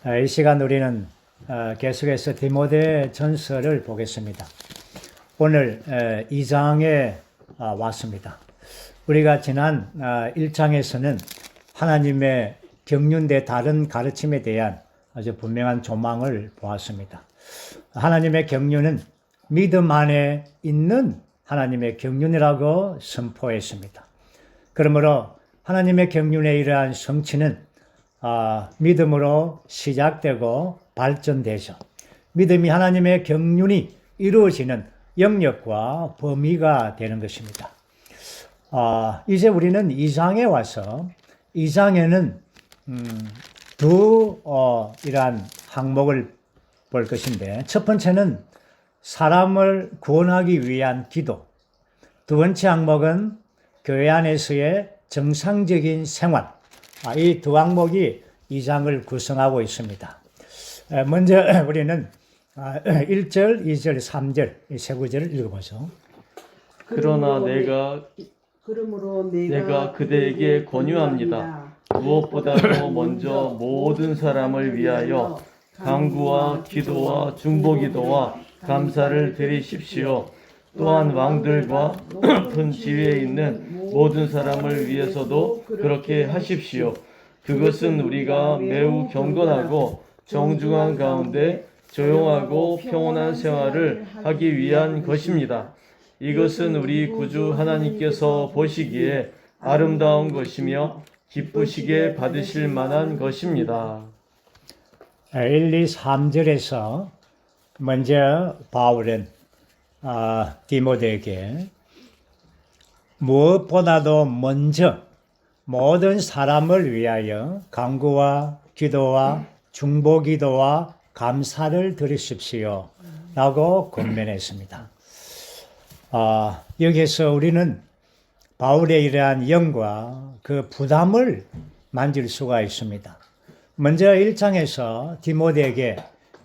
이 시간 우리는 계속해서 디모데 전서를 보겠습니다. 오늘 2장에 왔습니다. 우리가 지난 1장에서는 하나님의 경륜대 다른 가르침에 대한 아주 분명한 조망을 보았습니다. 하나님의 경륜은 믿음 안에 있는 하나님의 경륜이라고 선포했습니다. 그러므로 하나님의 경륜의 이러한 성취는 믿음으로 시작되고 발전되죠. 믿음이 하나님의 경륜이 이루어지는 영역과 범위가 되는 것입니다. 이제 우리는 2장에 와서 2장에는 이러한 항목을 볼 것인데, 첫 번째는 사람을 구원하기 위한 기도, 두 번째 항목은 교회 안에서의 정상적인 생활, 이 두 항목이 2장을 구성하고 있습니다. 먼저 우리는 1절, 2절, 3절 이 세 구절을 읽어보죠. 그러므로 내가 그대에게 권유합니다. 무엇보다도 먼저 모든 사람을 위하여 간구와 기도와 중보기도와 감사를 드리십시오. 또한 왕들과 높은 지위에 있는 모든 사람을 위해서도 그렇게 하십시오. 그것은 우리가 매우 경건하고 정중한 가운데 조용하고 평온한 생활을 하기 위한 것입니다. 이것은 우리 구주 하나님께서 보시기에 아름다운 것이며 기쁘시게 받으실 만한 것입니다. 1, 2, 3절에서 먼저 바울은 디모데에게 무엇보다도 먼저 모든 사람을 위하여 간구와 기도와 중보기도와 감사를 드리십시오 라고 권면했습니다. 여기에서 우리는 바울의 이러한 영과 그 부담을 만질 수가 있습니다. 먼저 1장에서 디모데에게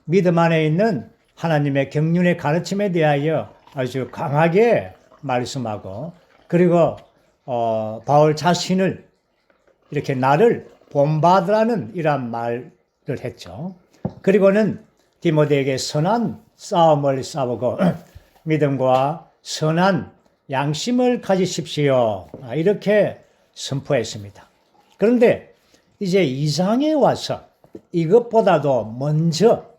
믿음 안에 있는 하나님의 경륜의 가르침에 대하여 아주 강하게 말씀하고, 그리고 바울 자신을 이렇게 나를 본받으라는 이런 말을 했죠. 그리고는 디모데에게 선한 싸움을 싸우고 믿음과 선한 양심을 가지십시오, 이렇게 선포했습니다. 그런데 이제 2장에 와서 이것보다도 먼저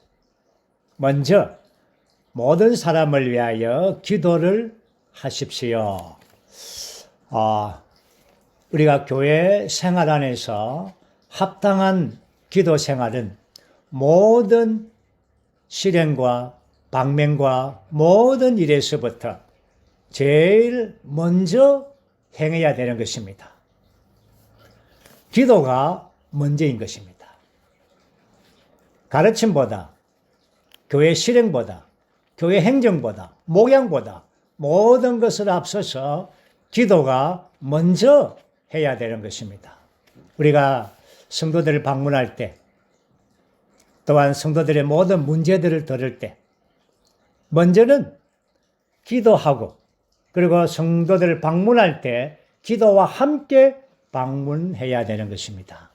모든 사람을 위하여 기도를 하십시오. 우리가 교회 생활 안에서 합당한 기도 생활은 모든 실행과 방면과 모든 일에서부터 제일 먼저 행해야 되는 것입니다. 기도가 먼저인 것입니다. 가르침보다, 교회 실행보다, 교회 행정보다, 목양보다 모든 것을 앞서서 기도가 먼저 해야 되는 것입니다. 우리가 성도들을 방문할 때, 또한 성도들의 모든 문제들을 들을 때 먼저는 기도하고, 그리고 성도들을 방문할 때 기도와 함께 방문해야 되는 것입니다.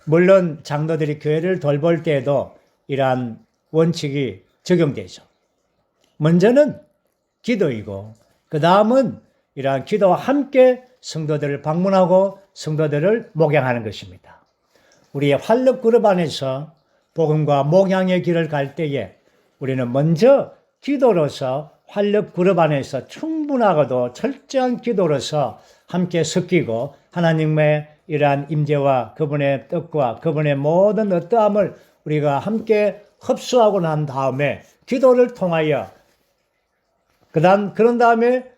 물론 장로들이 교회를 돌볼 때에도 이러한 원칙이 적용되죠. 먼저는 기도이고, 그 다음은 이러한 기도와 함께 성도들을 방문하고 성도들을 목양하는 것입니다. 우리의 활력 그룹 안에서 복음과 목양의 길을 갈 때에 우리는 먼저 기도로서 활력 그룹 안에서 충분하고도 철저한 기도로서 함께 섞이고 하나님의 이러한 임재와 그분의 뜻과 그분의 모든 어떠함을 우리가 함께 흡수하고 난 다음에 기도를 통하여 그런 다음에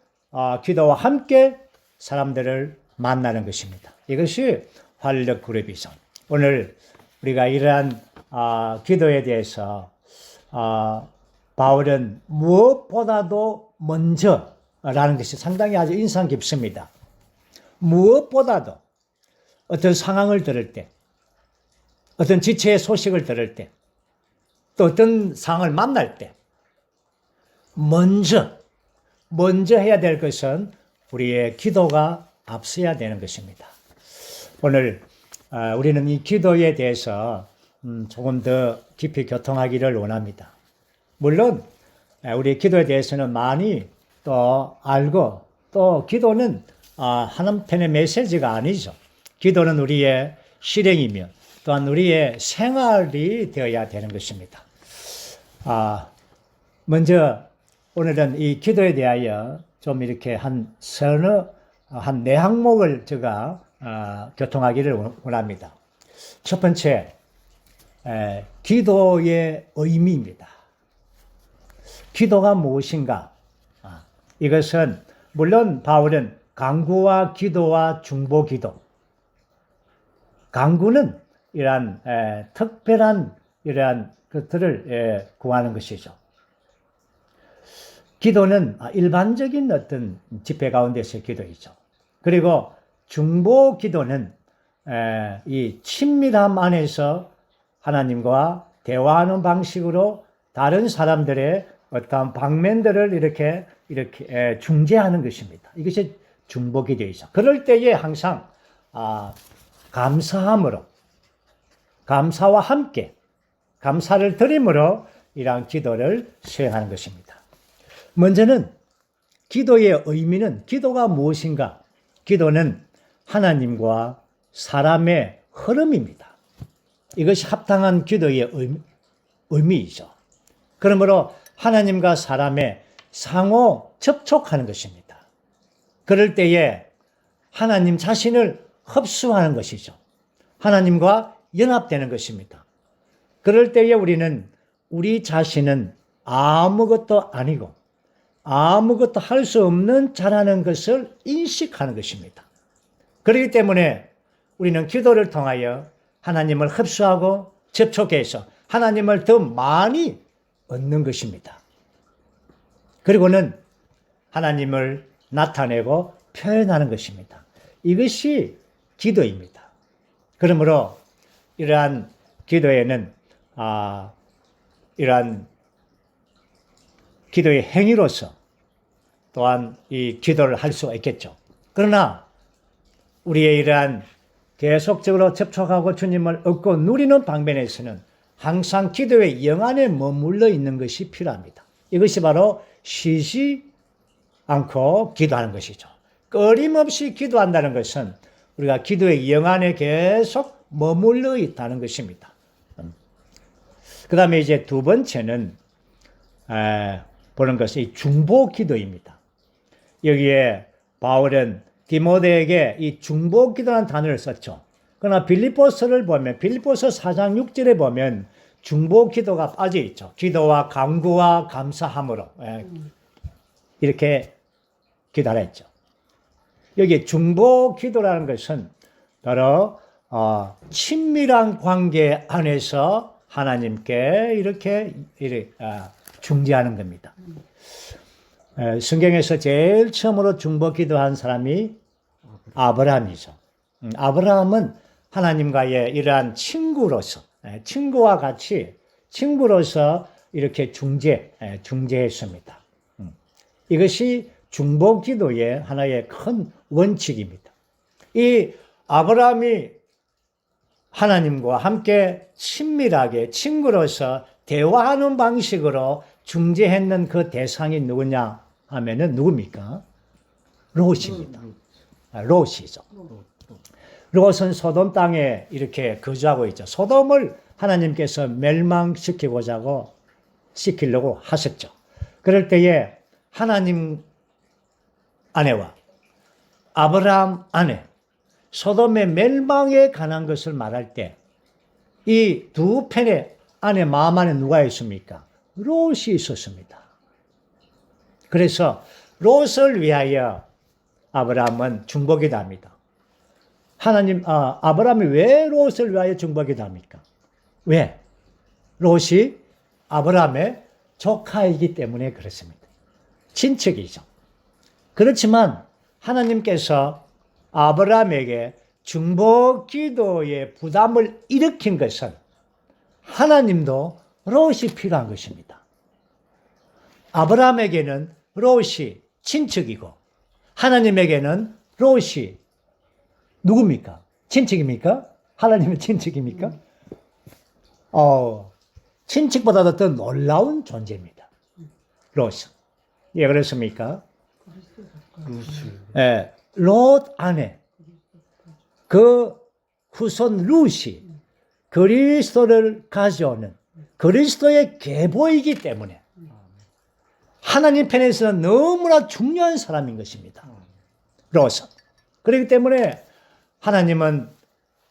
기도와 함께 사람들을 만나는 것입니다. 이것이 활력 그룹이죠. 오늘 우리가 이러한 기도에 대해서 바울은 무엇보다도 먼저라는 것이 상당히 아주 인상 깊습니다. 무엇보다도 어떤 상황을 들을 때, 어떤 지체의 소식을 들을 때, 또 어떤 상황을 만날 때 먼저 해야 될 것은 우리의 기도가 앞서야 되는 것입니다. 오늘 우리는 이 기도에 대해서 조금 더 깊이 교통하기를 원합니다. 물론 우리 기도에 대해서는 많이 또 알고 또 기도는 한편의 메시지가 아니죠. 기도는 우리의 실행이며 또한 우리의 생활이 되어야 되는 것입니다. 먼저 오늘은 이 기도에 대하여 좀 이렇게 한 네 항목을 제가 교통하기를 원합니다. 첫 번째, 기도의 의미입니다. 기도가 무엇인가? 이것은 물론 바울은 간구와 기도와 중보기도, 간구는 이러한 특별한 이러한 것들을 구하는 것이죠. 기도는 일반적인 어떤 집회 가운데서의 기도이죠. 그리고 중보 기도는 이 친밀함 안에서 하나님과 대화하는 방식으로 다른 사람들의 어떤 방면들을 이렇게 중재하는 것입니다. 이것이 중보 기도이죠. 그럴 때에 항상 감사함으로, 감사와 함께 감사를 드림으로 이러한 기도를 수행하는 것입니다. 먼저는 기도의 의미는, 기도가 무엇인가? 기도는 하나님과 사람의 흐름입니다. 이것이 합당한 기도의 의미이죠. 그러므로 하나님과 사람의 상호 접촉하는 것입니다. 그럴 때에 하나님 자신을 흡수하는 것이죠. 하나님과 연합되는 것입니다. 그럴 때에 우리는 우리 자신은 아무것도 아니고 아무것도 할 수 없는 자라는 것을 인식하는 것입니다. 그렇기 때문에 우리는 기도를 통하여 하나님을 흡수하고 접촉해서 하나님을 더 많이 얻는 것입니다. 그리고는 하나님을 나타내고 표현하는 것입니다. 이것이 기도입니다. 그러므로 이러한 기도에는 이러한 기도의 행위로서 또한 이 기도를 할 수가 있겠죠. 그러나 우리의 이러한 계속적으로 접촉하고 주님을 얻고 누리는 방면에서는 항상 기도의 영 안에 머물러 있는 것이 필요합니다. 이것이 바로 쉬지 않고 기도하는 것이죠. 끊임없이 기도한다는 것은 우리가 기도의 영 안에 계속 머물러 있다는 것입니다. 그 다음에 이제 두 번째는 보는 것이 중보 기도입니다. 여기에 바울은 디모데에게 이 중보 기도라는 단어를 썼죠. 그러나 빌립보서를 보면 빌립보서 4장 6절에 보면 중보 기도가 빠져 있죠. 기도와 간구와 감사함으로 이렇게 기도를 했죠. 여기 중보 기도라는 것은 바로 친밀한 관계 안에서 하나님께 이렇게 중재하는 겁니다. 성경에서 제일 처음으로 중보 기도한 사람이 아브라함이죠. 아브라함은 하나님과의 이러한 친구와 같이 친구로서 이렇게 중재했습니다. 이것이 중보 기도의 하나의 큰 원칙입니다. 이 아브라함이 하나님과 함께 친밀하게 친구로서 대화하는 방식으로 중재했는 그 대상이 누구냐 하면은 누굽니까? 롯입니다. 롯이죠. 롯은 소돔 땅에 이렇게 거주하고 있죠. 소돔을 하나님께서 멸망시키려고 하셨죠. 그럴 때에 하나님 아내와 아브라함 아내, 소돔의 멸망에 관한 것을 말할 때 이 두 편의 아내 마음 안에 누가 있습니까? 롯이 있었습니다. 그래서 롯을 위하여 아브라함은 중보기도 합니다. 아브라함이 왜 롯을 위하여 중보기도 합니까? 왜? 롯이 아브라함의 조카이기 때문에 그렇습니다. 친척이죠. 그렇지만 하나님께서 아브라함에게 중보기도의 부담을 일으킨 것은 하나님도 롯이 필요한 것입니다. 아브라함에게는 롯이 친척이고 하나님에게는 롯이 누굽니까? 친척입니까? 하나님의 친척입니까? 친척보다도 더 놀라운 존재입니다. 롯은. 예, 그렇습니까? 예, 롯 안에 그 후손 룻이 그리스도를 가져오는 그리스도의 계보이기 때문에 하나님 편에서는 너무나 중요한 사람인 것입니다. 롯은. 그렇기 때문에 하나님은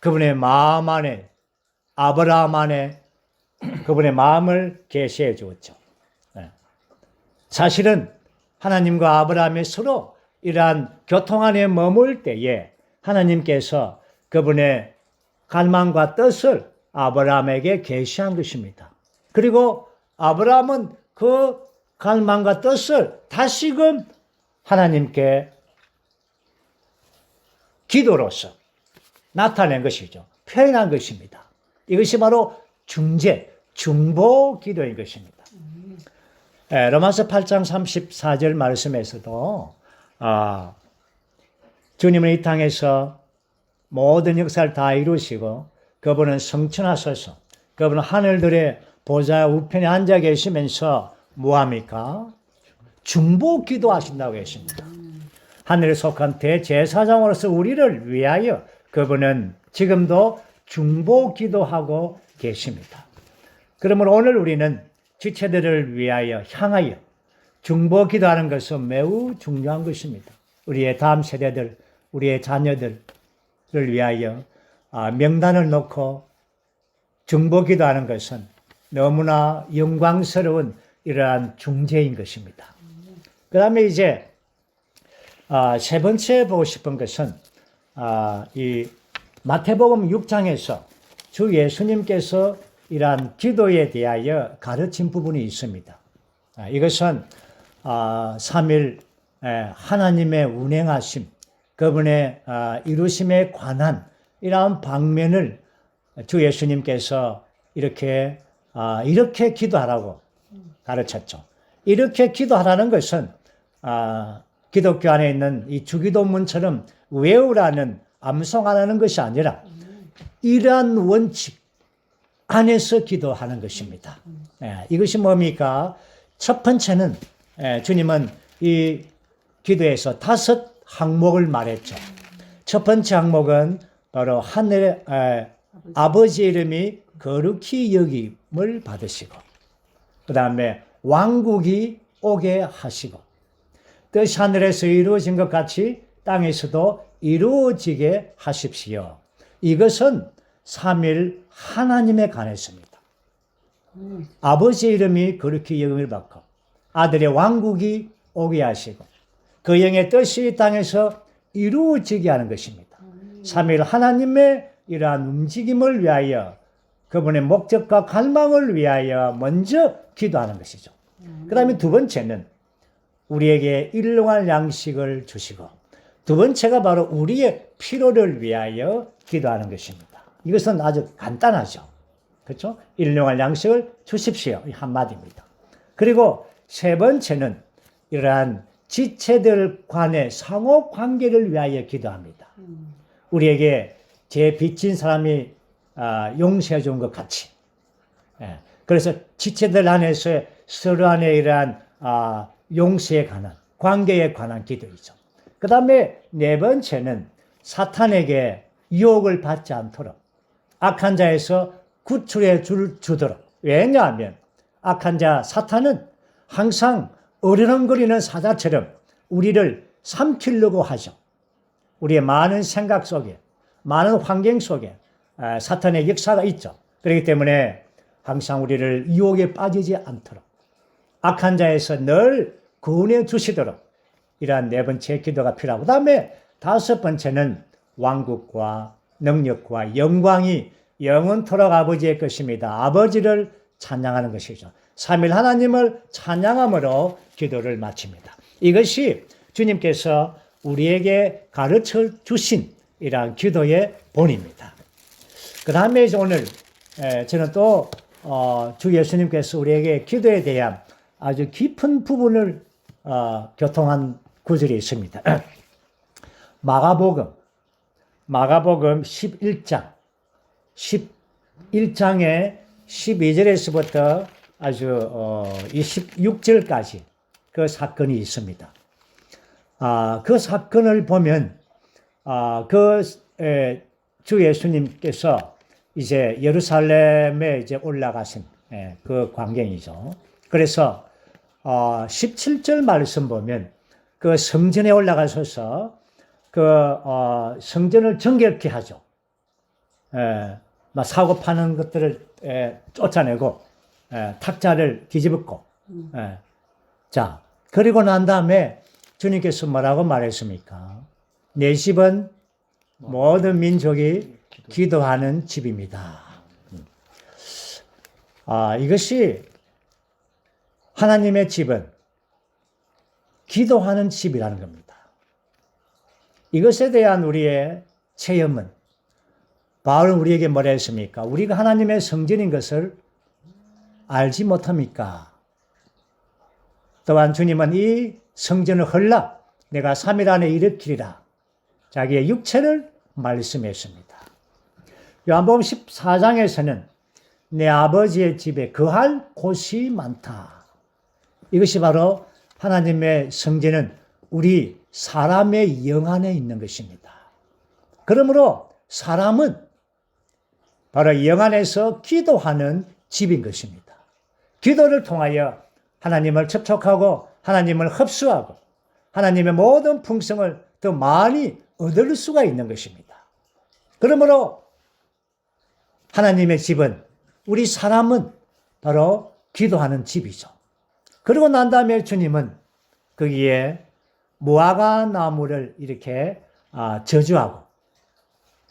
그분의 마음 안에, 아브라함 안에 그분의 마음을 계시해 주었죠. 사실은 하나님과 아브라함이 서로 이러한 교통 안에 머물 때에 하나님께서 그분의 갈망과 뜻을 아브라함에게 계시한 것입니다. 그리고 아브라함은 그 갈망과 뜻을 다시금 하나님께 기도로서 나타낸 것이죠. 표현한 것입니다. 이것이 바로 중보 기도인 것입니다. 로마서 8장 34절 말씀에서도 주님은 이 땅에서 모든 역사를 다 이루시고 그분은 성천하셔서 그분은 하늘들의 보좌 우편에 앉아 계시면서 뭐합니까? 중보 기도하신다고 했습니다. 하늘에 속한 대제사장으로서 우리를 위하여 그분은 지금도 중보 기도하고 계십니다. 그러므로 오늘 우리는 지체들을 위하여 향하여 중보 기도하는 것은 매우 중요한 것입니다. 우리의 다음 세대들, 우리의 자녀들을 위하여 명단을 놓고 중보 기도하는 것은 너무나 영광스러운 이러한 중재인 것입니다. 그 다음에 이제 세 번째 보고 싶은 것은 이 마태복음 6장에서 주 예수님께서 이러한 기도에 대하여 가르친 부분이 있습니다. 이것은 삼일 하나님의 운행하심, 그분의 이루심에 관한 이러한 방면을 주 예수님께서 이렇게 기도하라고 가르쳤죠. 이렇게 기도하라는 것은 기독교 안에 있는 이 주기도문처럼 외우라는 암송하라는 것이 아니라 이러한 원칙 안에서 기도하는 것입니다. 이것이 뭡니까? 첫 번째는 주님은 이 기도에서 5 항목을 말했죠. 첫 번째 항목은 바로 하늘의 아버지 이름이 거룩히 여김을 받으시고, 그 다음에 왕국이 오게 하시고, 뜻이 하늘에서 이루어진 것 같이 땅에서도 이루어지게 하십시오. 이것은 삼일 하나님에 관했습니다. 아버지 이름이 거룩히 여김을 받고 아들의 왕국이 오게 하시고 그 영의 뜻이 땅에서 이루어지게 하는 것입니다. 삼일 하나님의 이러한 움직임을 위하여 그분의 목적과 갈망을 위하여 먼저 기도하는 것이죠. 그 다음에 두 번째는 우리에게 일용할 양식을 주시고, 두 번째가 바로 우리의 필요를 위하여 기도하는 것입니다. 이것은 아주 간단하죠. 그렇죠? 일용할 양식을 주십시오. 이 한마디입니다. 그리고 세 번째는 이러한 지체들 간의 상호 관계를 위하여 기도합니다. 우리에게 죄 빚진 사람이 용서해 준 것 같이. 그래서 지체들 안에서 서로 안에 이러한 용서에 관한, 관계에 관한 기도이죠. 그 다음에 네 번째는 사탄에게 유혹을 받지 않도록 악한 자에서 구출해 주도록. 왜냐하면 악한 자 사탄은 항상 어리렁거리는 사자처럼 우리를 삼키려고 하죠. 우리의 많은 생각 속에, 많은 환경 속에 사탄의 역사가 있죠. 그렇기 때문에 항상 우리를 유혹에 빠지지 않도록 악한 자에서 늘 구원해 주시도록 이러한 네 번째 기도가 필요하고, 그 다음에 다섯 번째는 왕국과 능력과 영광이 영원토록 아버지의 것입니다. 아버지를 찬양하는 것이죠. 삼일 하나님을 찬양함으로 기도를 마칩니다. 이것이 주님께서 우리에게 가르쳐 주신 이러한 기도의 본입니다. 그 다음에 이제 오늘 저는 또 주 예수님께서 우리에게 기도에 대한 아주 깊은 부분을 교통한 구절이 있습니다. 마가복음 11장의 12절에서부터 아주 26절까지 그 사건이 있습니다. 그 사건을 보면 주 예수님께서 이제 예루살렘에 이제 올라가신 그 광경이죠. 그래서 17절 말씀 보면 그 성전에 올라가셔서 그 성전을 정결케 하죠. 막 사고 파는 것들을 쫓아내고 탁자를 뒤집었고 자 그리고 난 다음에 주님께서 뭐라고 말했습니까? 내 집은 모든 민족이 기도하는 집입니다. 이것이 하나님의 집은 기도하는 집이라는 겁니다. 이것에 대한 우리의 체험은 바울은 우리에게 뭐라 했습니까? 우리가 하나님의 성전인 것을 알지 못합니까? 또한 주님은 이 성전을 헐라 내가 3일 안에 일으키리라 자기의 육체를 말씀했습니다. 요한복음 14장에서는 내 아버지의 집에 거할 곳이 많다. 이것이 바로 하나님의 성전은 우리 사람의 영 안에 있는 것입니다. 그러므로 사람은 바로 영 안에서 기도하는 집인 것입니다. 기도를 통하여 하나님을 접촉하고 하나님을 흡수하고 하나님의 모든 풍성을 더 많이 얻을 수가 있는 것입니다. 그러므로 하나님의 집은 우리 사람은 바로 기도하는 집이죠. 그리고 난 다음에 주님은 거기에 무화과 나무를 이렇게 저주하고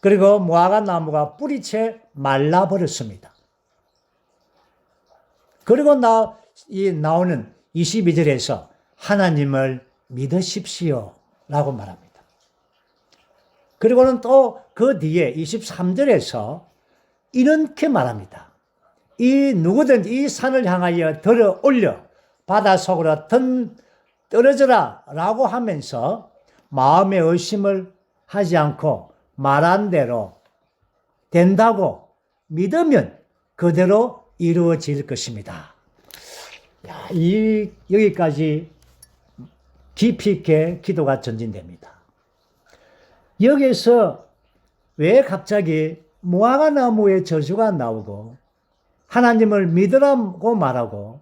그리고 무화과 나무가 뿌리채 말라버렸습니다. 그리고 나오는 22절에서 하나님을 믿으십시오 라고 말합니다. 그리고는 또 그 뒤에 23절에서 이렇게 말합니다. 이 누구든지 이 산을 향하여 들어 올려 바다 속으로 떨어져라 라고 하면서 마음의 의심을 하지 않고 말한 대로 된다고 믿으면 그대로 이루어질 것입니다. 여기까지 깊이 있게 기도가 전진됩니다. 여기에서 왜 갑자기 무화과 나무의 저주가 나오고 하나님을 믿으라고 말하고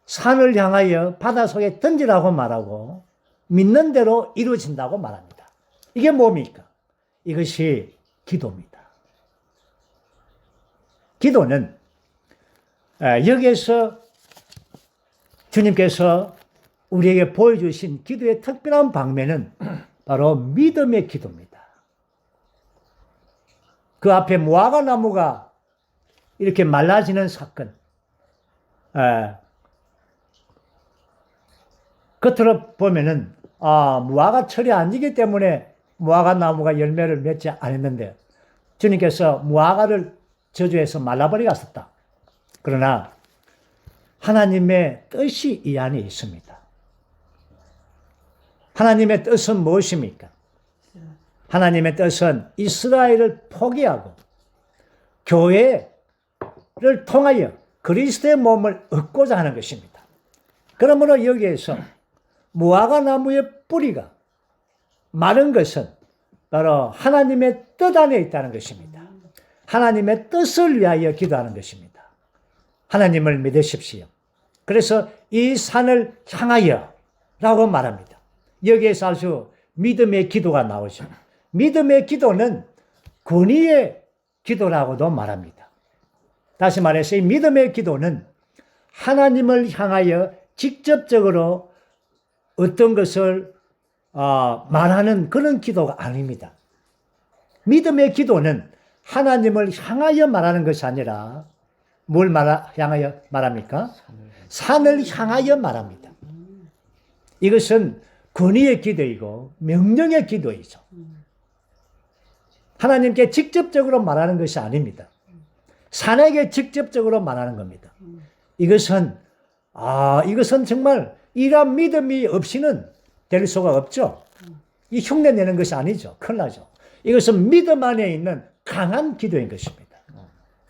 산을 향하여 바닷속에 던지라고 말하고 믿는 대로 이루어진다고 말합니다. 이게 뭡니까? 이것이 기도입니다. 기도는 여기에서 주님께서 우리에게 보여주신 기도의 특별한 방면은 바로 믿음의 기도입니다. 그 앞에 무화과 나무가 이렇게 말라지는 사건, 겉으로 보면은 무화과 철이 아니기 때문에 무화과 나무가 열매를 맺지 않았는데 주님께서 무화과를 저주해서 말라버리셨다. 그러나 하나님의 뜻이 이 안에 있습니다. 하나님의 뜻은 무엇입니까? 하나님의 뜻은 이스라엘을 포기하고 교회를 통하여 그리스도의 몸을 얻고자 하는 것입니다. 그러므로 여기에서 무화과 나무의 뿌리가 마른 것은 바로 하나님의 뜻 안에 있다는 것입니다. 하나님의 뜻을 위하여 기도하는 것입니다. 하나님을 믿으십시오. 그래서 이 산을 향하여 라고 말합니다. 여기에서 아주 믿음의 기도가 나오죠. 믿음의 기도는 권위의 기도라고도 말합니다. 다시 말해서 이 믿음의 기도는 하나님을 향하여 직접적으로 어떤 것을 말하는 그런 기도가 아닙니다. 믿음의 기도는 하나님을 향하여 말하는 것이 아니라 뭘 향하여 말합니까? 산을 향하여 말합니다. 이것은 권위의 기도이고 명령의 기도이죠. 하나님께 직접적으로 말하는 것이 아닙니다. 산에게 직접적으로 말하는 겁니다. 이것은 정말 이러한 믿음이 없이는 될 수가 없죠. 이 흉내 내는 것이 아니죠. 큰일 나죠. 이것은 믿음 안에 있는 강한 기도인 것입니다.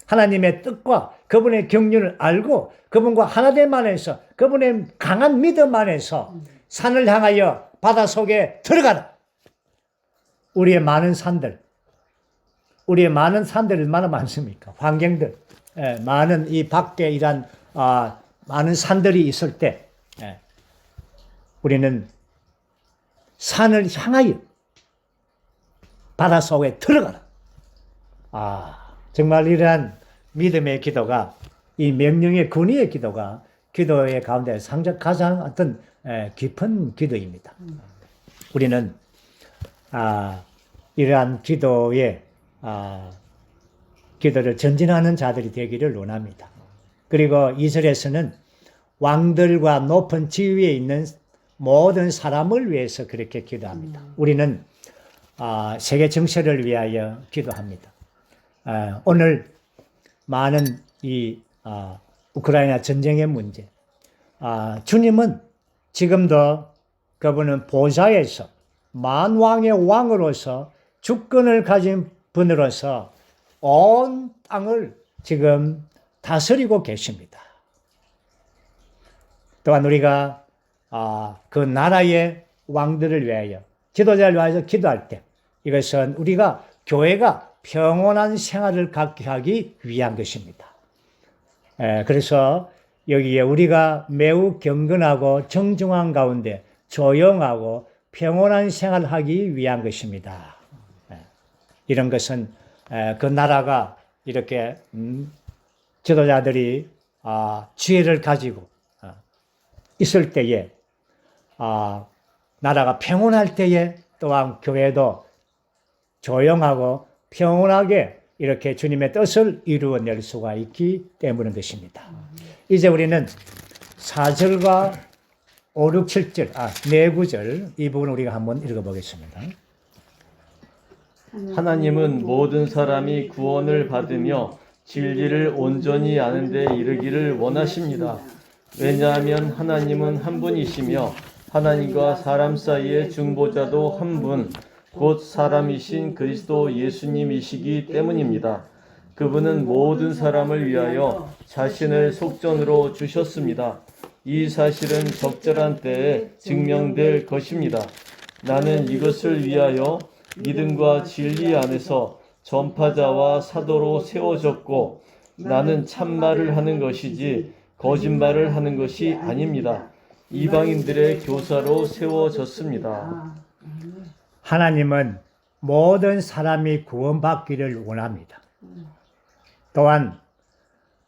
하나님의 뜻과 그분의 경륜을 알고 그분과 하나됨 안에서 그분의 강한 믿음 안에서 산을 향하여 바다 속에 들어가라. 우리의 많은 산들 얼마나 많습니까? 환경들, 많은 이 밖에 이런 많은 산들이 있을 때 우리는 산을 향하여 바다 속에 들어가라. 정말 이러한 믿음의 기도가, 이 명령의 권위의 기도가 기도의 가운데 가장 어떤 깊은 기도입니다. 우리는 이러한 기도의 기도를 전진하는 자들이 되기를 원합니다. 그리고 2절에서는 왕들과 높은 지위에 있는 모든 사람을 위해서 그렇게 기도합니다. 우리는 세계 정세를 위하여 기도합니다. 오늘 많은 이 우크라이나 전쟁의 문제, 주님은 지금도 그분은 보좌에서 만왕의 왕으로서 주권을 가진 분으로서 온 땅을 지금 다스리고 계십니다. 또한 우리가 그 나라의 왕들을 위하여, 지도자를 위하여 기도할 때 이것은 우리가 교회가 평온한 생활을 갖게 하기 위한 것입니다. 그래서 여기에 우리가 매우 경건하고 정중한 가운데 조용하고 평온한 생활을 하기 위한 것입니다. 이런 것은 그 나라가 이렇게 지도자들이 지혜를 가지고 있을 때에 나라가 평온할 때에 또한 교회도 조용하고 평온하게 이렇게 주님의 뜻을 이루어낼 수가 있기 때문인 것입니다. 이제 우리는 4절과 5, 6, 7절, 네 구절 이 부분 우리가 한번 읽어보겠습니다. 하나님은 모든 사람이 구원을 받으며 진리를 온전히 아는 데 이르기를 원하십니다. 왜냐하면 하나님은 한 분이시며 하나님과 사람 사이의 중보자도 한 분, 곧 사람이신 그리스도 예수님이시기 때문입니다. 그분은 모든 사람을 위하여 자신을 속전으로 주셨습니다. 이 사실은 적절한 때에 증명될 것입니다. 나는 이것을 위하여 믿음과 진리 안에서 전파자와 사도로 세워졌고 나는 참말을 하는 것이지 거짓말을 하는 것이 아닙니다. 이방인들의 교사로 세워졌습니다. 하나님은 모든 사람이 구원받기를 원합니다. 또한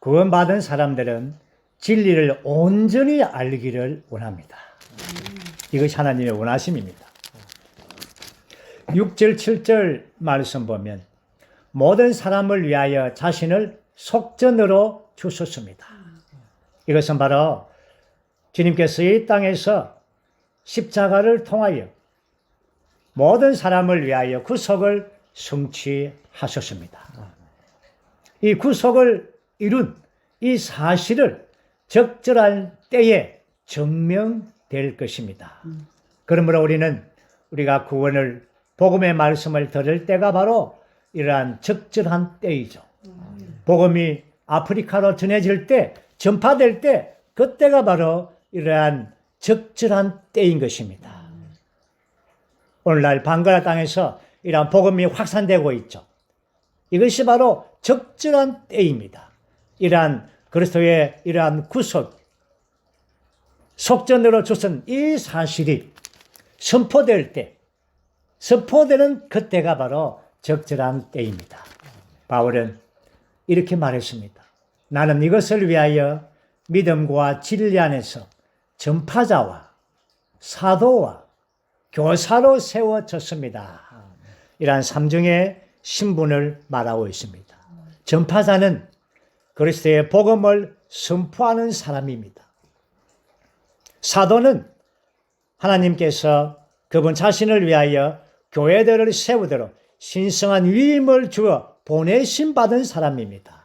구원받은 사람들은 진리를 온전히 알기를 원합니다. 이것이 하나님의 원하심입니다. 6절, 7절 말씀 보면 모든 사람을 위하여 자신을 속전으로 주셨습니다. 이것은 바로 주님께서 이 땅에서 십자가를 통하여 모든 사람을 위하여 구속을 성취하셨습니다. 이 구속을 이룬 이 사실을 적절한 때에 증명될 것입니다. 그러므로 우리가 구원을, 복음의 말씀을 들을 때가 바로 이러한 적절한 때이죠. 복음이 아프리카로 전해질 때, 전파될 때, 그때가 바로 이러한 적절한 때인 것입니다. 오늘날 방가라 땅에서 이러한 복음이 확산되고 있죠. 이것이 바로 적절한 때입니다. 이러한 그리스도의 이러한 구속, 속전으로 주신 이 사실이 선포될 때, 선포되는 그때가 바로 적절한 때입니다. 바울은 이렇게 말했습니다. 나는 이것을 위하여 믿음과 진리 안에서 전파자와 사도와 교사로 세워졌습니다. 이러한 삼중의 신분을 말하고 있습니다. 전파자는 그리스도의 복음을 선포하는 사람입니다. 사도는 하나님께서 그분 자신을 위하여 교회들을 세우도록 신성한 위임을 주어 보내심 받은 사람입니다.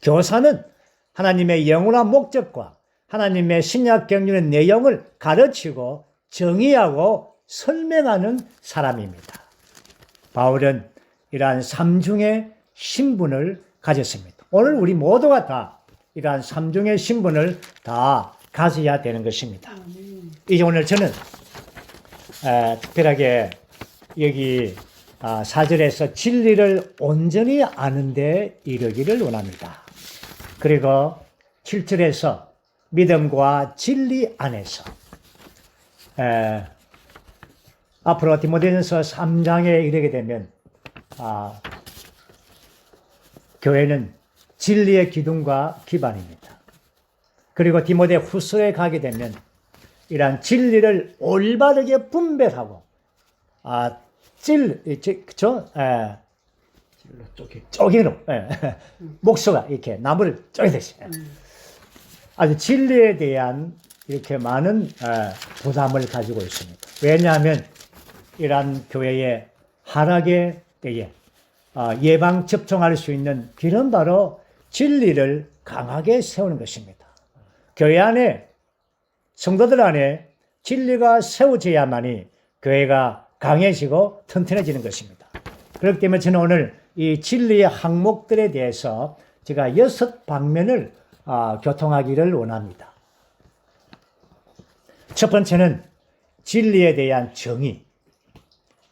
교사는 하나님의 영원한 목적과 하나님의 신약 경륜의 내용을 가르치고 정의하고 설명하는 사람입니다. 바울은 이러한 삼중의 신분을 가졌습니다. 오늘 우리 모두가 다 이러한 삼중의 신분을 다 가져야 되는 것입니다. 이제 오늘 저는 특별하게 여기 4절에서 진리를 온전히 아는 데 이르기를 원합니다. 그리고 7절에서 믿음과 진리 안에서 앞으로 디모데전서 3장에 이르게 되면 교회는 진리의 기둥과 기반입니다. 그리고 디모데 후서에 가게 되면 이러한 진리를 올바르게 분별하고 쪼개로 목수가 이렇게 나무를 쪼개듯이 아주 진리에 대한 이렇게 많은 부담을 가지고 있습니다. 왜냐하면 이러한 교회의 하락의 때에 예방 접종할 수 있는 길은 바로 진리를 강하게 세우는 것입니다. 교회 안에 성도들 안에 진리가 세워져야만이 교회가 강해지고 튼튼해지는 것입니다. 그렇기 때문에 저는 오늘 이 진리의 항목들에 대해서 제가 6방면을 교통하기를 원합니다. 첫 번째는 진리에 대한 정의,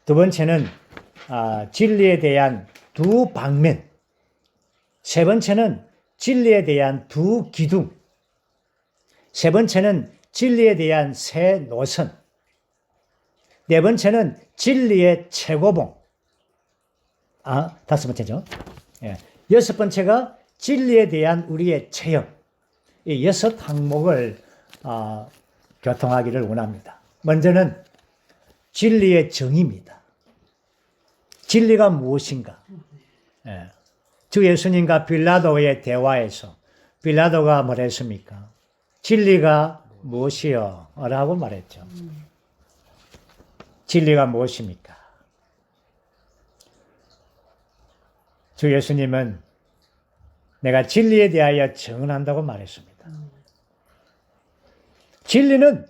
두 번째는 진리에 대한 두 방면, 세 번째는 진리에 대한 두 기둥, 세 번째는 진리에 대한 세 노선, 네 번째는 진리의 최고봉, 다섯 번째죠. 여섯 번째가 진리에 대한 우리의 체험. 이 6항목을 교통하기를 원합니다. 먼저는 진리의 정의입니다. 진리가 무엇인가? 주 예수님과 빌라도의 대화에서 빌라도가 뭐랬습니까? 진리가 무엇이요? 라고 말했죠. 진리가 무엇입니까? 주 예수님은 내가 진리에 대하여 증언한다고 말했습니다. 진리는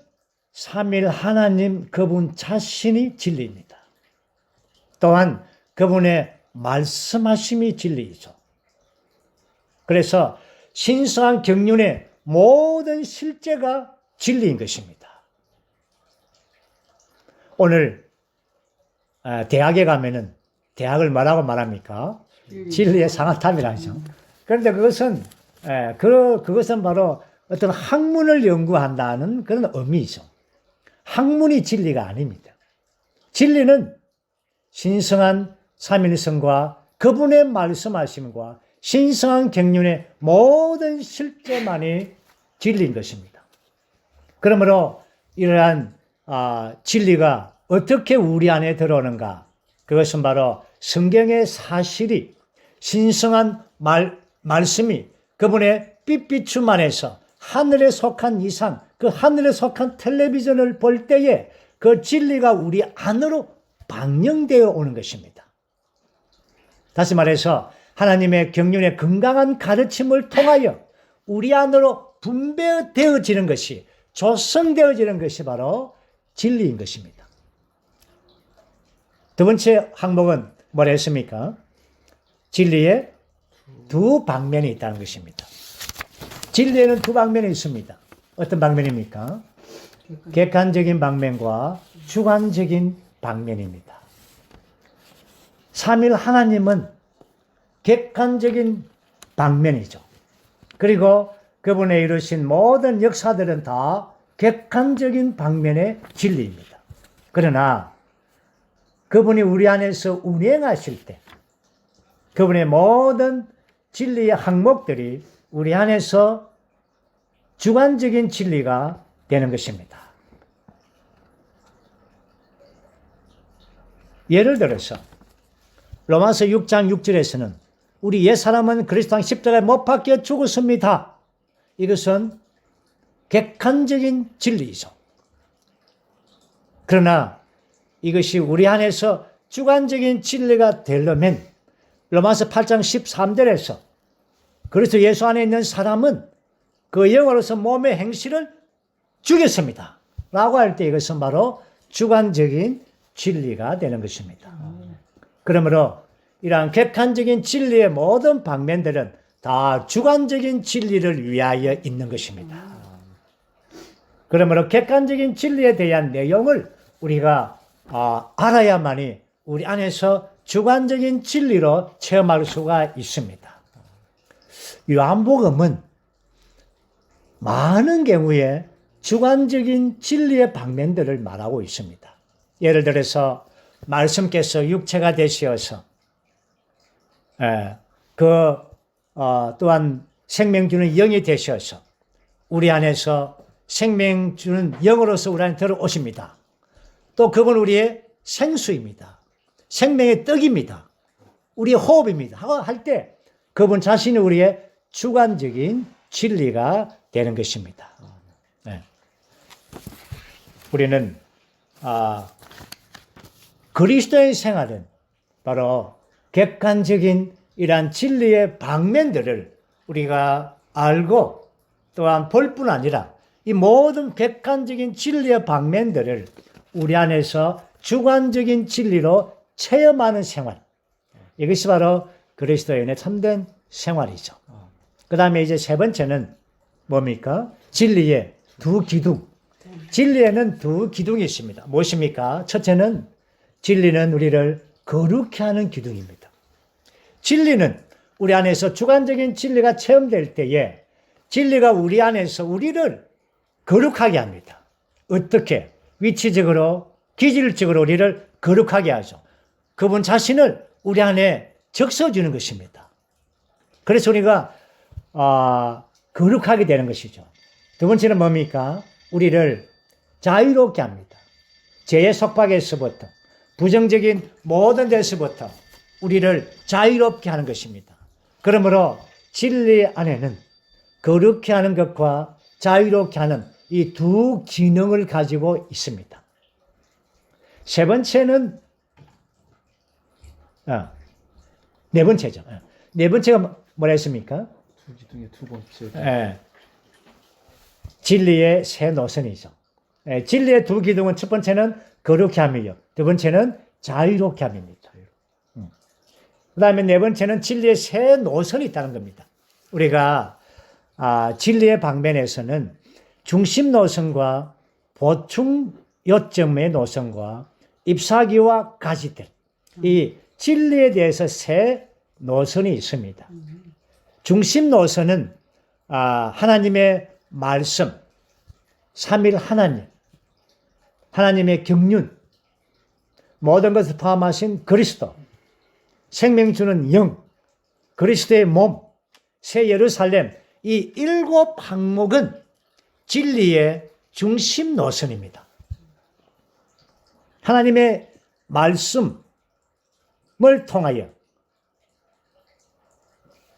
삼일 하나님 그분 자신이 진리입니다. 또한 그분의 말씀하심이 진리이죠. 그래서 신성한 경륜의 모든 실제가 진리인 것입니다. 오늘 대학에 가면은 대학을 뭐라고 말합니까? 진리의 상아탑이라고 하죠. 그런데 그것은 바로 어떤 학문을 연구한다는 그런 의미이죠. 학문이 진리가 아닙니다. 진리는 신성한 삼일성과 그분의 말씀하심과 신성한 경륜의 모든 실제만이 진리인 것입니다. 그러므로 이러한 진리가 어떻게 우리 안에 들어오는가? 그것은 바로 성경의 사실이 신성한 말씀이 그분의 빛비춤 안에서 하늘에 속한 이상, 그 하늘에 속한 텔레비전을 볼 때에 그 진리가 우리 안으로 방영되어 오는 것입니다. 다시 말해서 하나님의 경륜의 건강한 가르침을 통하여 우리 안으로 분배되어지는 것이, 조성되어지는 것이 바로 진리인 것입니다. 두 번째 항목은 뭐라 했습니까? 진리의 두 방면이 있다는 것입니다. 진리에는 두 방면이 있습니다. 어떤 방면입니까? 객관적인 방면과 주관적인 방면입니다. 삼일 하나님은 객관적인 방면이죠. 그리고 그분의 이루신 모든 역사들은 다 객관적인 방면의 진리입니다. 그러나 그분이 우리 안에서 운행하실 때 그분의 모든 진리의 항목들이 우리 안에서 주관적인 진리가 되는 것입니다. 예를 들어서 로마서 6장 6절에서는 우리 옛사람은 그리스도 안 십자가에 못 박혀 죽었습니다. 이것은 객관적인 진리이죠. 그러나 이것이 우리 안에서 주관적인 진리가 되려면 로마서 8장 13절에서 그리스도 예수 안에 있는 사람은 그 영으로서 몸의 행실을 죽였습니다. 라고 할 때 이것은 바로 주관적인 진리가 되는 것입니다. 그러므로 이러한 객관적인 진리의 모든 방면들은 다 주관적인 진리를 위하여 있는 것입니다. 그러므로 객관적인 진리에 대한 내용을 우리가 알아야만이 우리 안에서 주관적인 진리로 체험할 수가 있습니다. 요한복음은 많은 경우에 주관적인 진리의 방면들을 말하고 있습니다. 예를 들어서 말씀께서 육체가 되시어서 또한 생명 주는 영이 되셔서 우리 안에서 생명 주는 영으로서 우리 안에 들어오십니다. 또 그분 우리의 생수입니다. 생명의 떡입니다. 우리의 호흡입니다. 할 때 그분 자신이 우리의 주관적인 진리가 되는 것입니다. 네. 우리는 그리스도의 생활은 바로 객관적인 이러한 진리의 방면들을 우리가 알고 또한 볼 뿐 아니라 이 모든 객관적인 진리의 방면들을 우리 안에서 주관적인 진리로 체험하는 생활. 이것이 바로 그리스도인의 참된 생활이죠. 그 다음에 이제 세 번째는 뭡니까? 진리의 두 기둥. 진리에는 두 기둥이 있습니다. 무엇입니까? 첫째는 진리는 우리를 거룩히 하는 기둥입니다. 진리는 우리 안에서 주관적인 진리가 체험될 때에 진리가 우리 안에서 우리를 거룩하게 합니다. 어떻게? 위치적으로, 기질적으로 우리를 거룩하게 하죠. 그분 자신을 우리 안에 적셔주는 것입니다. 그래서 우리가 거룩하게 되는 것이죠. 두 번째는 뭡니까? 우리를 자유롭게 합니다. 죄의 속박에서부터, 부정적인 모든 데서부터 우리를 자유롭게 하는 것입니다. 그러므로 진리 안에는 거룩게 하는 것과 자유롭게 하는 이 두 기능을 가지고 있습니다. 세 번째는 네 번째죠. 네 번째가 뭐라 했습니까? 두 기둥의 두 번째. 진리의 세 노선이죠. 진리의 두 기둥은 첫 번째는 거룩게 함이요. 두 번째는 자유롭게 함입니다. 그 다음에 네 번째는 진리의 세 노선이 있다는 겁니다. 우리가 진리의 방면에서는 중심 노선과 보충 요점의 노선과 잎사귀와 가지들, 이 진리에 대해서 세 노선이 있습니다. 중심 노선은 하나님의 말씀, 삼일 하나님, 하나님의 경륜, 모든 것을 포함하신 그리스도, 생명 주는 영, 그리스도의 몸, 새 예루살렘, 이 7 항목은 진리의 중심 노선입니다. 하나님의 말씀을 통하여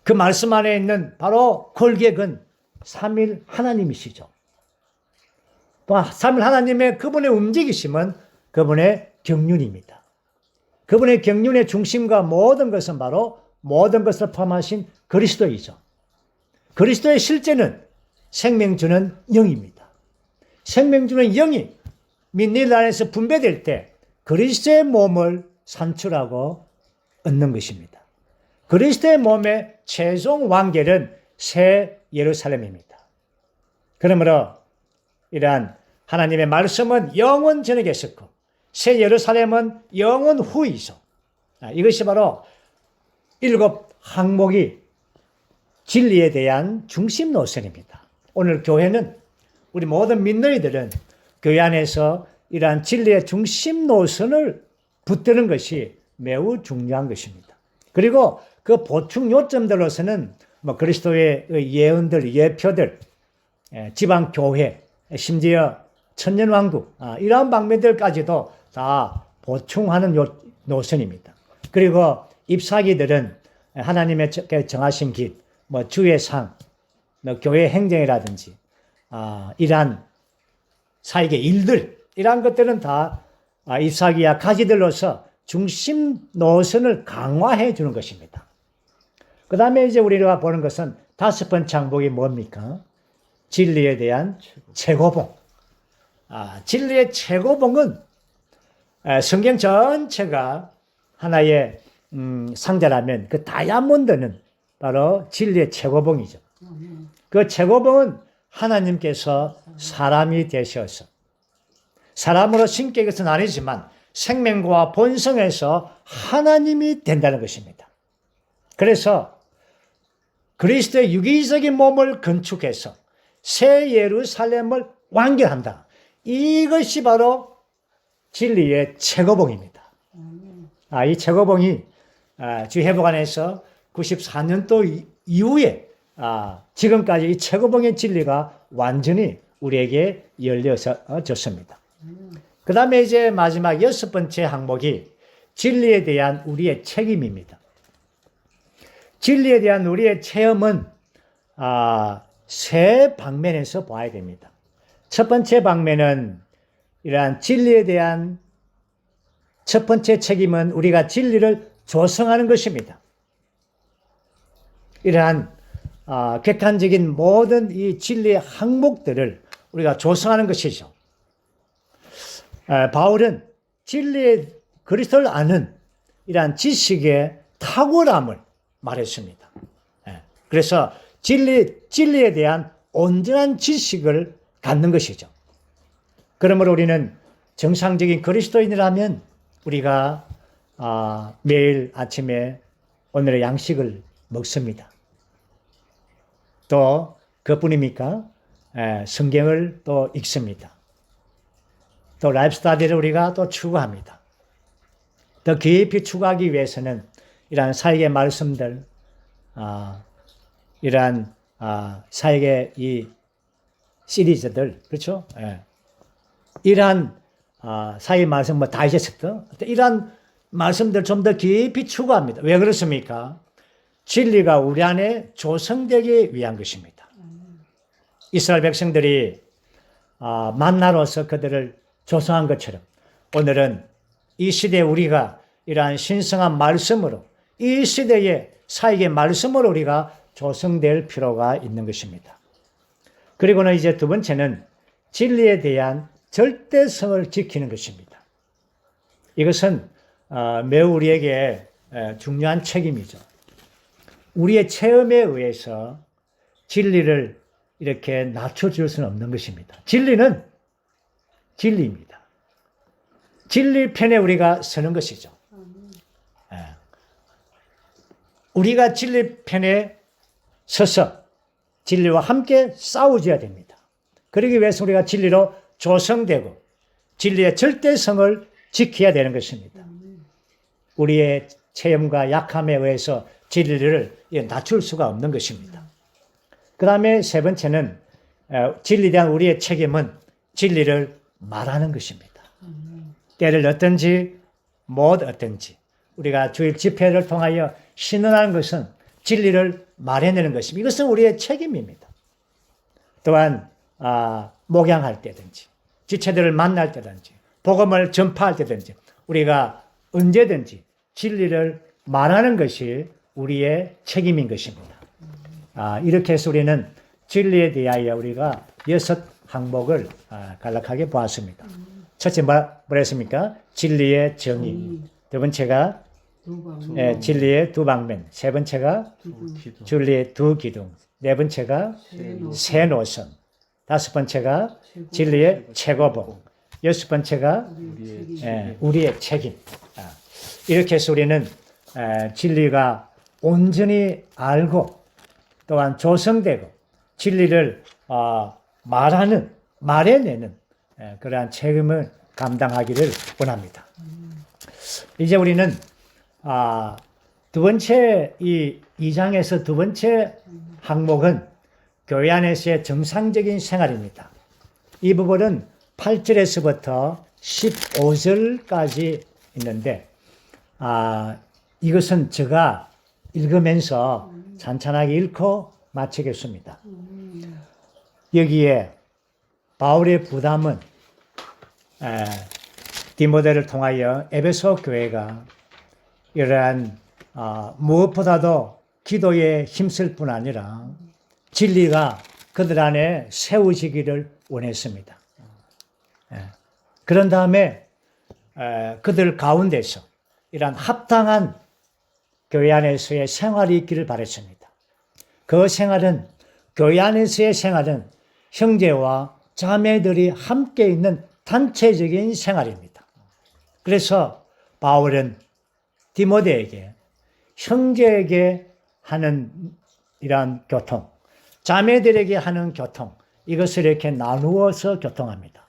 그 말씀 안에 있는 바로 골격은 삼일 하나님이시죠. 또 삼일 하나님의 그분의 움직이심은 그분의 경륜입니다. 그분의 경륜의 중심과 모든 것은 바로 모든 것을 포함하신 그리스도이죠. 그리스도의 실제는 생명 주는 영입니다. 생명 주는 영이 믿는 일 안에서 분배될 때 그리스도의 몸을 산출하고 얻는 것입니다. 그리스도의 몸의 최종 완결은 새 예루살렘입니다. 그러므로 이러한 하나님의 말씀은 영원 전에 계셨고 새 예루살렘은 영원 후이죠. 이것이 바로 7 항목이 진리에 대한 중심 노선입니다. 오늘 교회는 우리 모든 믿는 이들은 교회 안에서 이러한 진리의 중심 노선을 붙드는 것이 매우 중요한 것입니다. 그리고 그 보충 요점들로서는 그리스도의 예언들, 예표들, 지방 교회, 심지어 천년왕국 이러한 방면들까지도 다 보충하는 노선입니다. 그리고 잎사귀들은 하나님의 정하신 길, 주의 상, 교회 행정이라든지 이러한 사역의 일들, 이러한 것들은 다 잎사귀와 가지들로서 중심 노선을 강화해 주는 것입니다. 그 다음에 이제 우리가 보는 것은 5번째 항목이 뭡니까? 진리에 대한 최고봉. 진리의 최고봉은 성경 전체가 하나의 상자라면 그 다이아몬드는 바로 진리의 최고봉이죠. 그 최고봉은 하나님께서 사람이 되셔서 사람으로 신격의 것은 아니지만 생명과 본성에서 하나님이 된다는 것입니다. 그래서 그리스도의 유기적인 몸을 건축해서 새 예루살렘을 완결한다. 이것이 바로 진리의 최고봉입니다. 이 최고봉이 주회복안에서 94년도 이후에 지금까지 이 최고봉의 진리가 완전히 우리에게 열려졌습니다. 그 다음에 이제 마지막 6번째 항목이 진리에 대한 우리의 책임입니다. 진리에 대한 우리의 체험은 세 방면에서 봐야 됩니다. 첫 번째 방면은 이러한 진리에 대한 첫 번째 책임은 우리가 진리를 조성하는 것입니다. 이러한 객관적인 모든 이 진리의 항목들을 우리가 조성하는 것이죠. 바울은 진리의 그리스도를 아는 이러한 지식의 탁월함을 말했습니다. 그래서 진리에 대한 온전한 지식을 갖는 것이죠. 그러므로 우리는 정상적인 그리스도인이라면 우리가 매일 아침에 오늘의 양식을 먹습니다. 또 그뿐입니까? 성경을 또 읽습니다. 또 라이프 스타디를 우리가 또 추구합니다. 더 깊이 추구하기 위해서는 이러한 사역의 말씀들, 이러한 사역의 이 시리즈들, 그렇죠? 이러한 사역의 말씀, 다이제스트, 이러한 말씀들 좀 더 깊이 추구합니다. 왜 그렇습니까? 진리가 우리 안에 조성되기 위한 것입니다. 이스라엘 백성들이 만나로서 그들을 조성한 것처럼 오늘은 이 시대에 우리가 이러한 신성한 말씀으로 이 시대의 사역의 말씀으로 우리가 조성될 필요가 있는 것입니다. 그리고는 이제 두 번째는 진리에 대한 절대성을 지키는 것입니다. 이것은 매우 우리에게 중요한 책임이죠. 우리의 체험에 의해서 진리를 이렇게 낮춰줄 수는 없는 것입니다. 진리는 진리입니다. 진리 편에 우리가 서는 것이죠. 우리가 진리 편에 서서 진리와 함께 싸워줘야 됩니다. 그러기 위해서 우리가 진리로 조성되고 진리의 절대성을 지켜야 되는 것입니다. 우리의 체험과 약함에 의해서 진리를 낮출 수가 없는 것입니다. 그 다음에 세 번째는 진리에 대한 우리의 책임은 진리를 말하는 것입니다. 때를 어떤지 못 어떤지 우리가 주일 집회를 통하여 신원하는 것은 진리를 말해내는 것입니다. 이것은 우리의 책임입니다. 또한 목양할 때든지 지체들을 만날 때든지 복음을 전파할 때든지 우리가 언제든지 진리를 말하는 것이 우리의 책임인 것입니다. 이렇게 해서 우리는 진리에 대하여 우리가 6항목을 간략하게 보았습니다. 첫째 뭐라 했습니까? 진리의 정의. 두 번째가 진리의 두 방면. 세 번째가 진리의 두 기둥. 네 번째가 새 노선. 다섯 번째가 진리의 최고봉. 여섯 번째가 우리의 책임. 이렇게 해서 우리는 진리가 온전히 알고 또한 조성되고 진리를 말해내는 그러한 책임을 감당하기를 원합니다. 이제 우리는 두 번째 이 2장에서 두 번째 항목은 교회 안에서의 정상적인 생활입니다. 이 부분은 8절에서부터 15절까지 있는데 이것은 제가 읽으면서 찬찬하게 읽고 마치겠습니다. 여기에 바울의 부담은 디모데를 통하여 에베소 교회가 이러한 무엇보다도 기도에 힘쓸 뿐 아니라 진리가 그들 안에 세워지기를 원했습니다. 그런 다음에 그들 가운데서 이러한 합당한 교회 안에서의 생활이 있기를 바랬습니다. 그 생활은, 교회 안에서의 생활은 형제와 자매들이 함께 있는 단체적인 생활입니다. 그래서 바울은 디모데에게 형제에게 하는 이러한 교통, 자매들에게 하는 교통, 이것을 이렇게 나누어서 교통합니다.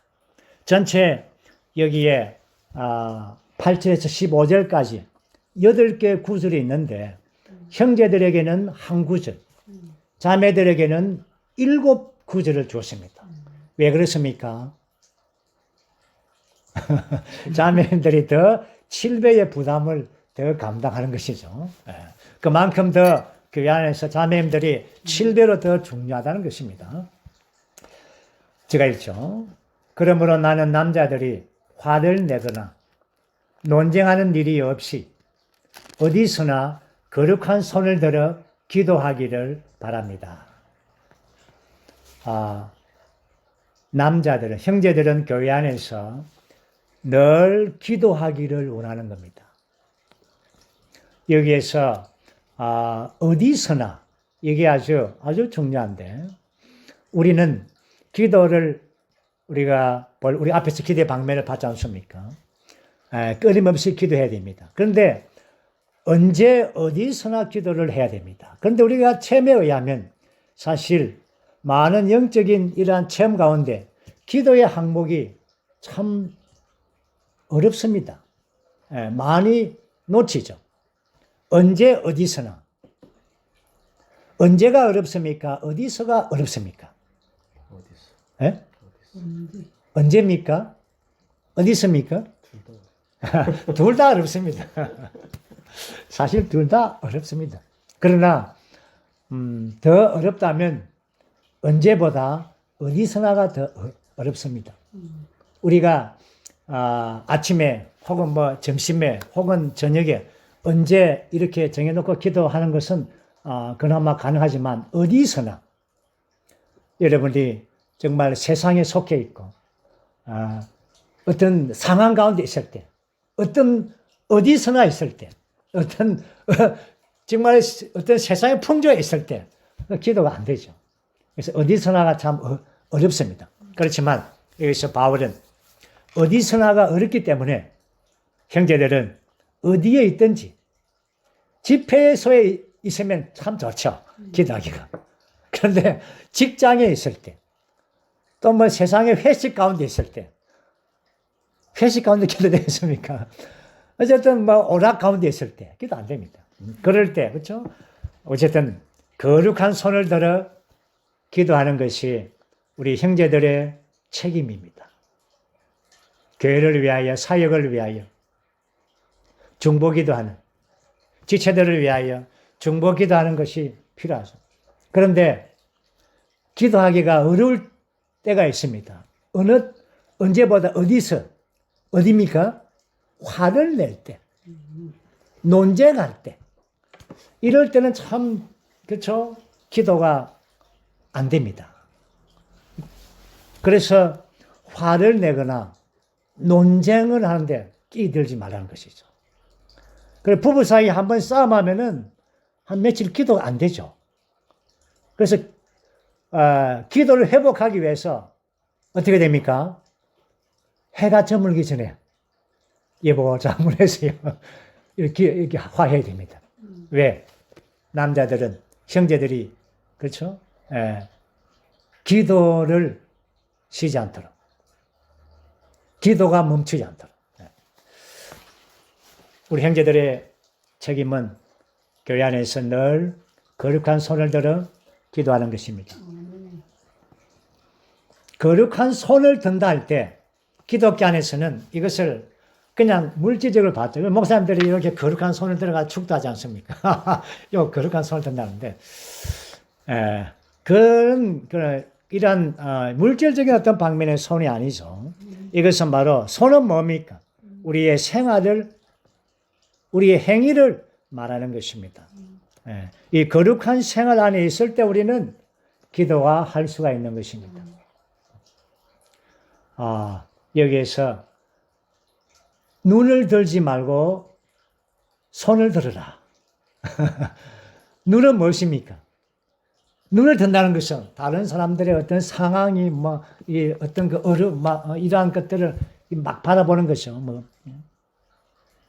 전체 여기에 8절에서 15절까지 8개 구절이 있는데 형제들에게는 한 구절, 자매들에게는 7구절을 주었습니다. 왜 그렇습니까? 자매들이 더 7배의 부담을 더 감당하는 것이죠. 그만큼 더 교회 안에서 자매님들이 7배로 더 중요하다는 것입니다. 제가 읽죠. 그러므로 나는 남자들이 화를 내거나 논쟁하는 일이 없이 어디서나 거룩한 손을 들어 기도하기를 바랍니다. 남자들은, 형제들은 교회 안에서 늘 기도하기를 원하는 겁니다. 여기에서 어디서나, 이게 아주 중요한데, 우리는 기도를 우리 앞에서 기도의 방면을 받지 않습니까? 끊임없이 기도해야 됩니다. 그런데 언제 어디서나 기도를 해야 됩니다. 그런데 우리가 체험에 의하면 사실 많은 영적인 이러한 체험 가운데 기도의 항목이 참 어렵습니다. 많이 놓치죠. 언제 어디서나. 언제가 어렵습니까? 어디서가 어렵습니까? 어디서? 언제입니까? 어디서입니까? 둘 다 어렵습니다. 사실 둘 다 어렵습니다. 그러나 더 어렵다면 언제보다 어디서나가 더 어렵습니다. 우리가 아침에 혹은 점심에 혹은 저녁에 언제 이렇게 정해놓고 기도하는 것은 그나마 가능하지만 어디서나 여러분이 정말 세상에 속해 있고 어떤 상황 가운데 있을 때, 어디서나 있을 때, 정말 어떤 세상의 풍조에 있을 때 기도가 안 되죠. 그래서 어디서나가 참 어렵습니다. 그렇지만 여기서 바울은 어디서나가 어렵기 때문에 형제들은 어디에 있든지 집회소에 있으면 참 좋죠. 기도하기가. 그런데 직장에 있을 때, 또 세상의 회식 가운데 있을 때, 회식 가운데 기도되겠습니까? 어쨌든 오락 가운데 있을 때 기도 안 됩니다. 그럴 때, 그렇죠? 어쨌든 거룩한 손을 들어 기도하는 것이 우리 형제들의 책임입니다. 교회를 위하여, 사역을 위하여 중보기도하는, 지체들을 위하여 중보기도하는 것이 필요하죠. 그런데 기도하기가 어려울 때가 있습니다. 언제보다 어디입니까? 화를 낼 때, 논쟁할 때, 이럴 때는 참, 그렇죠? 기도가 안 됩니다. 그래서 화를 내거나 논쟁을 하는데 끼들지 말라는 것이죠. 그리고 부부 사이 한번 싸움하면은 한 며칠 기도가 안 되죠. 그래서 기도를 회복하기 위해서 어떻게 됩니까? 해가 저물기 전에 여보 자문해서요. 이렇게 화해야 됩니다. 왜? 남자들은, 형제들이, 그렇죠? 기도를 쉬지 않도록. 기도가 멈추지 않도록. 우리 형제들의 책임은 교회 안에서 늘 거룩한 손을 들어 기도하는 것입니다. 거룩한 손을 든다 할 때 기독교 안에서는 이것을 그냥 물질적으로 봤죠. 목사님들이 이렇게 거룩한 손을 들어가 축도하지 않습니까? 요 거룩한 손을 든다는데, 이런 물질적인 어떤 방면의 손이 아니죠. 이것은 바로 손은 뭡니까? 우리의 생활을, 우리의 행위를 말하는 것입니다. 이 거룩한 생활 안에 있을 때 우리는 기도가 할 수가 있는 것입니다. 여기에서 눈을 들지 말고 손을 들으라. 눈은 무엇입니까? 눈을 든다는 것은 다른 사람들의 어떤 상황이 이 어떤 그 이러한 것들을 막 바라보는 것이죠.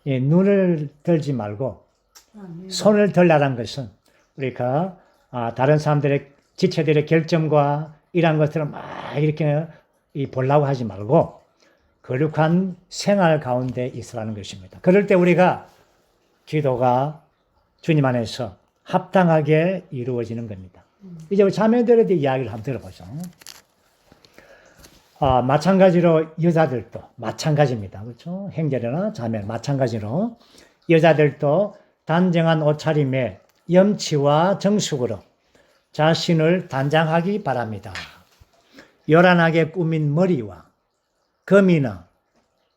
예, 눈을 들지 말고 손을 들라는 것은 우리가 다른 사람들의 지체들의 결정과 이러한 것들을 막 이렇게 보려고 하지 말고 거룩한 생활 가운데 있으라는 것입니다. 그럴 때 우리가 기도가 주님 안에서 합당하게 이루어지는 겁니다. 이제 우리 자매들에 대해 이야기를 한번 들어보죠. 마찬가지로 여자들도 마찬가지입니다. 그렇죠? 형제나 자매 마찬가지로 여자들도 단정한 옷차림에 염치와 정숙으로 자신을 단장하기 바랍니다. 요란하게 꾸민 머리와 금이나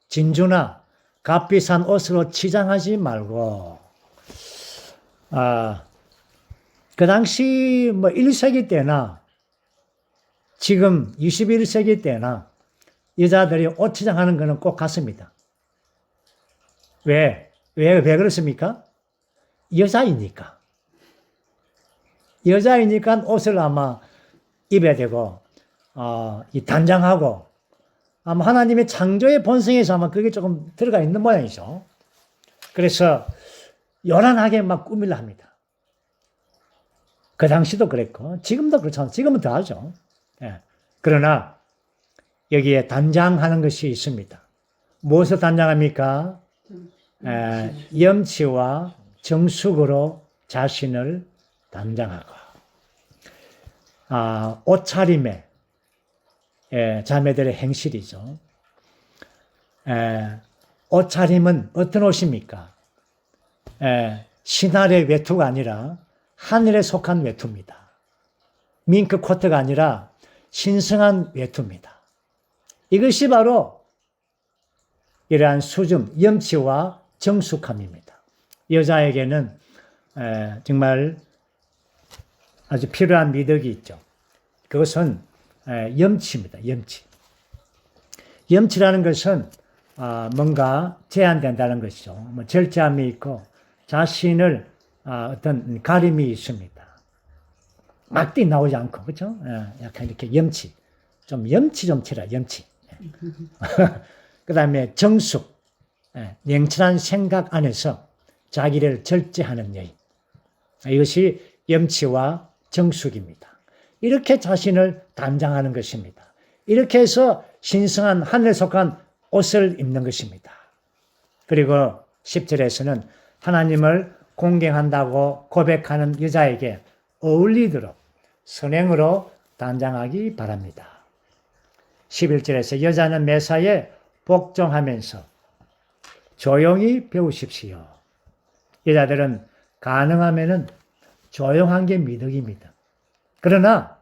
진주나 값비싼 옷으로 치장하지 말고 그 당시 1세기 때나 지금 21세기 때나 여자들이 옷 치장하는 것은 꼭 같습니다. 왜 그렇습니까? 여자이니까 옷을 아마 입어야 되고 이 단장하고 아마 하나님의 창조의 본성에서 아마 그게 조금 들어가 있는 모양이죠. 그래서 요란하게 막 꾸밀라 합니다. 그 당시도 그랬고 지금도 그렇잖아요. 지금은 더 하죠. 예. 그러나 여기에 단장하는 것이 있습니다. 무엇을 단장합니까? 염치와 정숙으로 자신을 단장하고 옷차림에 자매들의 행실이죠. 옷차림은 어떤 옷입니까? 신할의 외투가 아니라 하늘에 속한 외투입니다. 밍크 코트가 아니라 신성한 외투입니다. 이것이 바로 이러한 수줍, 염치와 정숙함입니다. 여자에게는 정말 아주 필요한 미덕이 있죠. 그것은 염치입니다. 염치. 염치라는 것은 뭔가 제한된다는 것이죠. 절제함이 있고 자신을 어떤 가림이 있습니다. 막 뛰 나오지 않고, 그렇죠? 약간 이렇게 염치 좀 치라, 염치. 그 다음에 정숙, 냉철한 생각 안에서 자기를 절제하는 여인. 이것이 염치와 정숙입니다. 이렇게 자신을 단장하는 것입니다. 이렇게 해서 신성한 하늘에 속한 옷을 입는 것입니다. 그리고 10절에서는 하나님을 공경한다고 고백하는 여자에게 어울리도록 선행으로 단장하기 바랍니다. 11절에서 여자는 매사에 복종하면서 조용히 배우십시오. 여자들은 가능하면은 조용한 게 미덕입니다. 그러나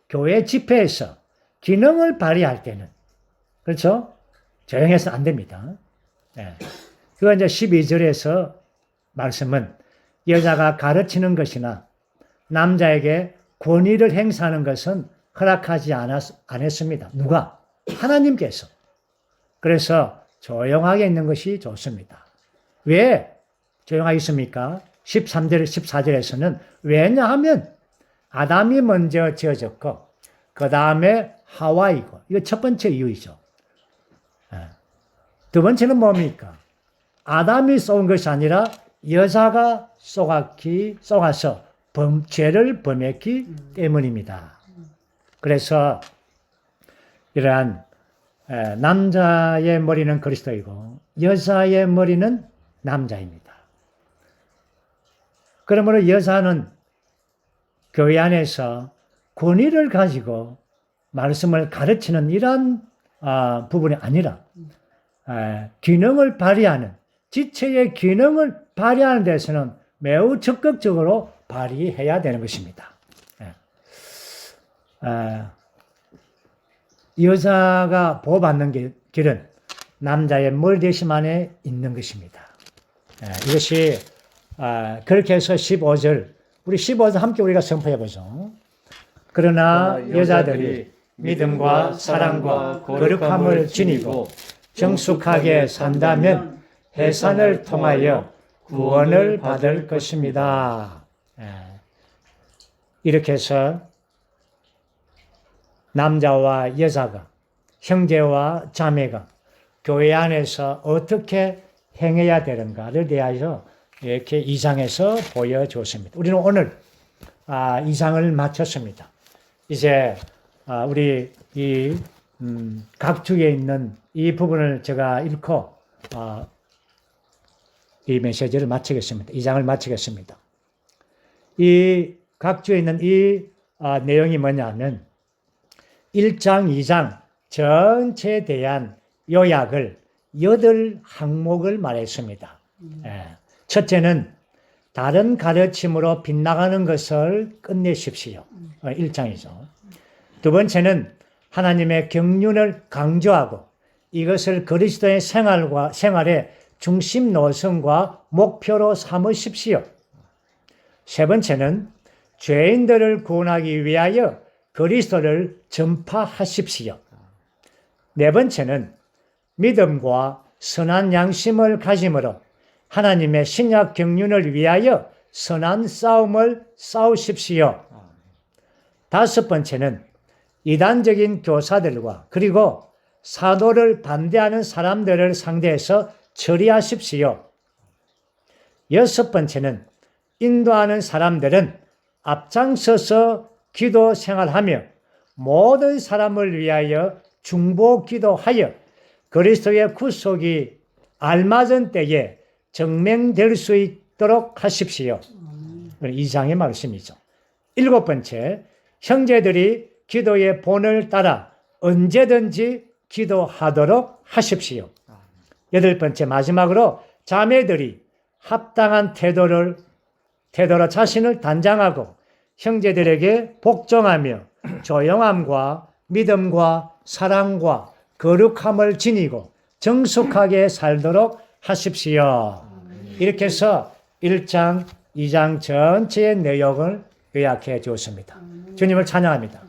교회 집회에서 기능을 발휘할 때는 그렇죠? 조용해서 안 됩니다. 그거 이제 12절에서 말씀은 여자가 가르치는 것이나 남자에게 권위를 행사하는 것은 허락하지 않았습니다. 누가? 하나님께서. 그래서 조용하게 있는 것이 좋습니다. 왜 조용하게 있습니까? 13절, 14절에서는 왜냐하면 아담이 먼저 지어졌고 그 다음에 하와이고 이거 첫 번째 이유이죠. 두 번째는 뭡니까? 아담이 쏘은 것이 아니라 여자가 쏘아서 죄를 범했기 때문입니다. 그래서 이러한 남자의 머리는 그리스도이고 여자의 머리는 남자입니다. 그러므로 여자는 교회 안에서 권위를 가지고 말씀을 가르치는 이러한 부분이 아니라 기능을 발휘하는 지체의 기능을 발휘하는 데서는 매우 적극적으로 발휘해야 되는 것입니다. 여자가 보호받는 길은 남자의 머리 대심 안에 있는 것입니다. 이것이 그렇게 해서 15절 우리 15절 함께 우리가 선포해 보죠. 그러나 여자들이 믿음과 사랑과 거룩함을 지니고 정숙하게 산다면 해산을 통하여 구원을 받을 것입니다. 이렇게 해서 남자와 여자가, 형제와 자매가 교회 안에서 어떻게 행해야 되는가를 대하여 이렇게 2장에서 보여줬습니다. 우리는 오늘 2장을 마쳤습니다. 이제 우리 이 각주에 있는 이 부분을 제가 읽고 이 메시지를 마치겠습니다. 2장을 마치겠습니다. 이 각주에 있는 이 내용이 뭐냐면 1장, 2장 전체에 대한 요약을 8항목을 말했습니다. 첫째는 다른 가르침으로 빗나가는 것을 끝내십시오. 1장이죠. 두 번째는 하나님의 경륜을 강조하고 이것을 그리스도의 생활의 중심 노선과 목표로 삼으십시오. 세 번째는 죄인들을 구원하기 위하여 그리스도를 전파하십시오. 네 번째는 믿음과 선한 양심을 가짐으로 하나님의 신약 경륜을 위하여 선한 싸움을 싸우십시오. 다섯 번째는 이단적인 교사들과 그리고 사도를 반대하는 사람들을 상대해서 처리하십시오. 여섯 번째는 인도하는 사람들은 앞장서서 기도 생활하며 모든 사람을 위하여 중보 기도하여 그리스도의 구속이 알맞은 때에 증명될 수 있도록 하십시오. 2장의 말씀이죠. 일곱 번째, 형제들이 기도의 본을 따라 언제든지 기도하도록 하십시오. 여덟 번째, 마지막으로 자매들이 합당한 태도로 자신을 단장하고 형제들에게 복종하며 조용함과 믿음과 사랑과 거룩함을 지니고 정숙하게 살도록 하십시오. 이렇게 해서 1장, 2장 전체의 내용을 요약해 주었습니다. 주님을 찬양합니다.